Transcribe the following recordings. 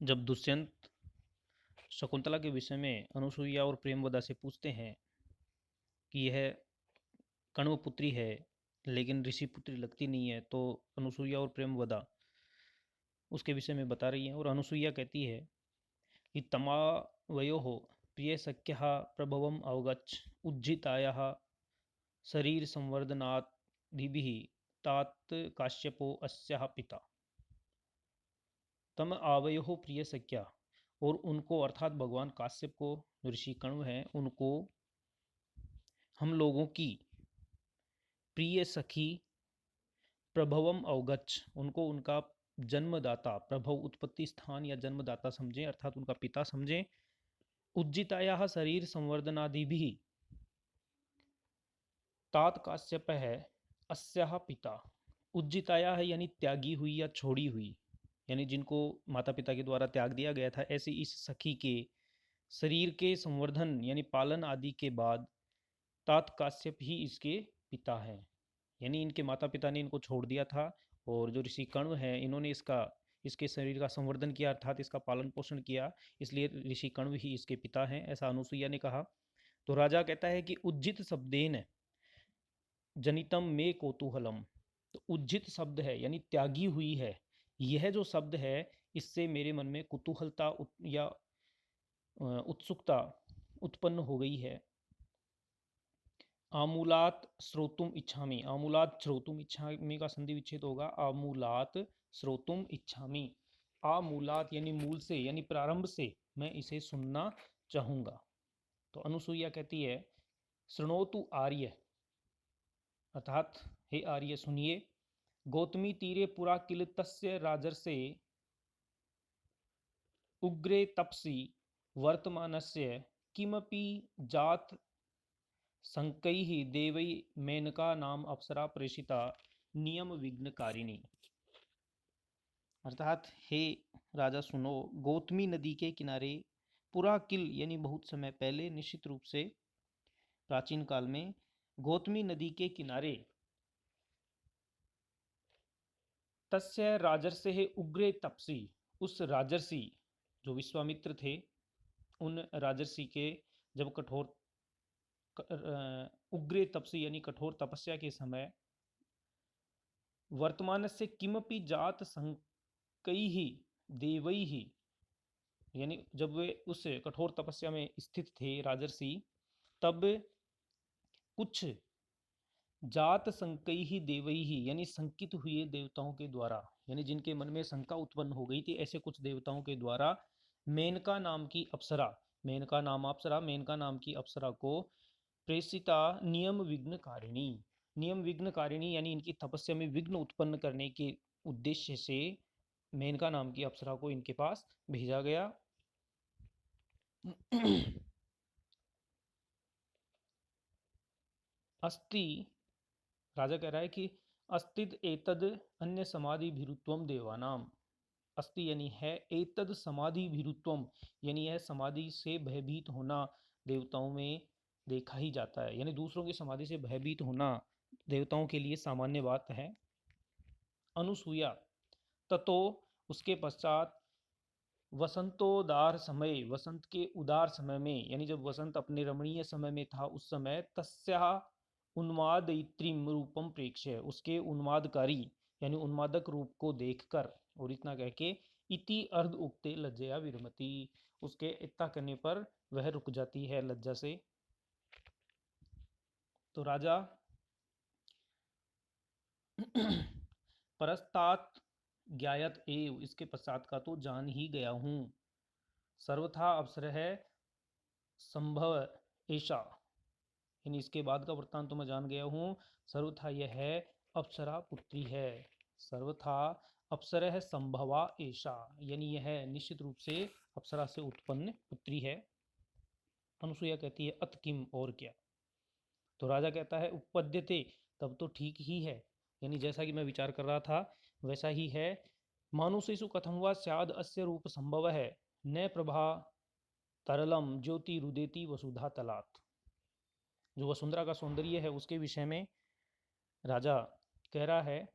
जब दुष्यंत शकुंतला के विषय में अनुसुईया और प्रेमवदा से पूछते हैं कि यह कण्व पुत्री है लेकिन ऋषि पुत्री लगती नहीं है, तो अनुसुईया और प्रेमवदा उसके विषय में बता रही हैं। और अनुसुईया कहती है कि तमावयोः प्रिय सख्यः प्रभवम अवगच्छ उज्जितायाः शरीर संवर्धनादिभिः तात काश्यपो अस्याः पिता। तम आवयोः प्रिय सख्या, और उनको अर्थात भगवान काश्यप को, जो ऋषि कण्व हैं, उनको हम लोगों की प्रिय सखी प्रभवम अवगच्छ, उनको उनका जन्मदाता, प्रभव उत्पत्ति स्थान या जन्मदाता समझें, अर्थात उनका पिता समझें। उज्जिताया शरीर संवर्धनादि भी तात काश्यप है अस्याह पिता। उज्जिताया है यानी त्यागी हुई या छोड़ी हुई, यानी जिनको माता पिता के द्वारा त्याग दिया गया था, ऐसी इस सखी के शरीर के संवर्धन यानी पालन आदि के बाद तात काश्यप ही इसके पिता हैं। यानी इनके माता पिता ने इनको छोड़ दिया था, और जो ऋषि कण्व हैं इन्होंने इसके शरीर का संवर्धन किया, अर्थात इसका पालन पोषण किया, इसलिए ऋषि कण्व ही इसके पिता हैं, ऐसा अनुसुईया ने कहा। तो राजा कहता है कि उज्जित शब्देन जनितम में कौतूहलम। तो उज्जित शब्द है यानी त्यागी हुई है, यह जो शब्द है इससे मेरे मन में कुतूहलता या उत्सुकता उत्पन्न हो गई है। आमूलात श्रोतुम इच्छामि, आमूलात श्रोतुम इच्छामि का संधि विच्छेद होगा आमूलात श्रोतुम इच्छामि। आमूलात यानी मूल से, यानी प्रारंभ से मैं इसे सुनना चाहूँगा। तो अनुसुईया कहती है शृणोतु आर्य, अर्थात हे आर्य सुनिए, गौतमी तीरे पुरा किल तस्य राजर्षे उग्रे तपसि वर्तमानस्य किमपि जात संकैः देवै मेनका नाम अप्सरा प्रेषिता नियम विघ्नकारिणी। अर्थात हे राजा सुनो, गौतमी नदी के किनारे पुरा किल यानी बहुत समय पहले, निश्चित रूप से प्राचीन काल में, गौतमी नदी के किनारे तस्य राजर्षे उग्रे तपसी, उस राजर्षि जो विश्वामित्र थे, उन राजर्षि के जब कठोर उग्रे तपसी यानी कठोर तपस्या के समय, वर्तमान से किमपि जात संकैः देवैः, यानी जब वे उस कठोर तपस्या में स्थित थे राजर्षि, तब कुछ जात संकैः देवैः यानी संकित हुए देवताओं के द्वारा, यानी जिनके मन में शंका उत्पन्न हो गई थी, ऐसे कुछ देवताओं के द्वारा मेनका नाम की अप्सरा, मेनका नाम अप्सरा, मेनका नाम की अप्सरा को प्रेषिता नियम विघ्नकारिणी, नियम विघ्नकारिणी यानी इनकी तपस्या में विघ्न उत्पन्न करने के उद्देश्य से मेनका नाम की अप्सरा को इनके पास भेजा गया। अस्ति, राजा कह रहा है कि अस्तिद एतद अन्य समाधि भीरुत्वम देवानाम। अस्ति यानी है, एतद समाधि भीरुत्वम यानी यह समाधि से भयभीत होना देवताओं में देखा ही जाता है, यानी दूसरों की समाधि से भयभीत होना देवताओं के लिए सामान्य बात है। अनुसूया ततो, उसके पश्चात, वसंतोदार समय, वसंत के उदार समय में, यानी जब वसंत अपने रमणीय समय में था उस समय, तस्या उन्मादयित्रीम रूपम प्रेक्ष्य, उसके उन्मादकारी यानी उन्मादक रूप को देखकर, और इतना कह के इति अर्ध उक्ते लज्जया विरमति, उसके इतना करने पर वह रुक जाती है लज्जा से। तो राजा परस्तात ज्ञायत एव, इसके पश्चात का तो जान ही गया हूँ, सर्वथा अवसर है संभव ऐसा, यानी इसके बाद का वृत्तांत तो मैं जान गया हूँ, सर्वथा यह है अप्सरा पुत्री है, सर्वथा अप्सर है संभवा ऐसा, यानी यह निश्चित रूप से अप्सरा से उत्पन्न पुत्री है। अनुसुईया कहती है अत किम, और क्या। तो राजा कहता है उपपद्यते, तब तो ठीक ही है, यानी जैसा कि मैं विचार कर रहा था वैसा ही है। मानुषेषु कथम वा स्याद अस्य रूप संभव है, न प्रभा तरलम ज्योति रुदेति वसुधा तलात्। जो वसुंधरा का सौंदर्य है उसके विषय में राजा कह रहा है,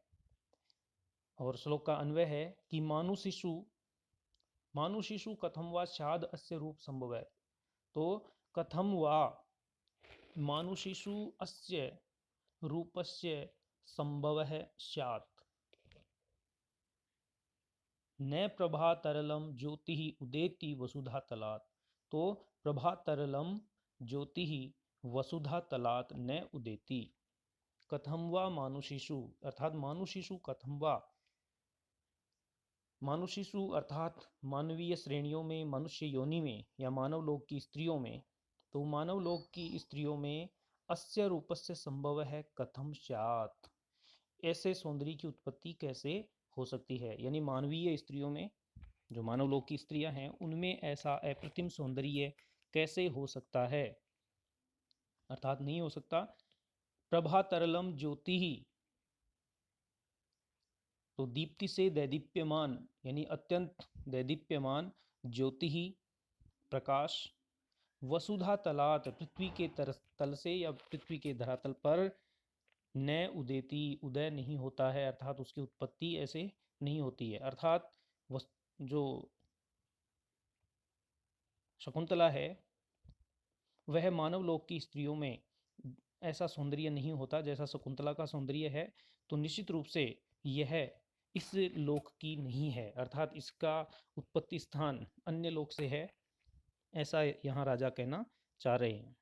और श्लोक का अन्वय है कि मानुषिषु, मानुषीषु कथम वा स्याद अस्य रूप संभव है। तो कथम वा मानुषीषु अस्य रूपस्य संभवः स्यात् न प्रभा तरलम ज्योति उदेति वसुधा तलात्। तो प्रभा तरलम ज्योति वसुधा तलात् न उदेति। कथम वा मानुषीषु अर्थात मानुषीषु कथम वा, मानुषीषु अर्थात मानवीय श्रेणियों में, मनुष्य योनि में या मानव लोक की स्त्रियों में। तो मानव लोक की स्त्रियों में अस्य रूपस्य संभव है कथम स्यात्, ऐसे सौंदर्य की उत्पत्ति कैसे हो सकती है। यानी मानवीय स्त्रियों में, जो मानव लोक की स्त्रियां हैं, उनमें ऐसा अप्रतिम सौंदर्य कैसे हो सकता है, अर्थात नहीं हो सकता। प्रभा तरलम ज्योति ही, तो दीप्ति से दैदीप्यमान यानी अत्यंत दैदीप्यमान ज्योति ही प्रकाश, वसुधा तलात पृथ्वी के तल से या पृथ्वी के धरातल पर, न उदेती उदय नहीं होता है, अर्थात उसकी उत्पत्ति ऐसे नहीं होती है। अर्थात जो शकुंतला है वह मानव लोक की स्त्रियों में ऐसा सौंदर्य नहीं होता जैसा शकुंतला का सौंदर्य है। तो निश्चित रूप से यह इस लोक की नहीं है, अर्थात इसका उत्पत्ति स्थान अन्य लोक से है, ऐसा यहाँ राजा कहना चाह रहे हैं।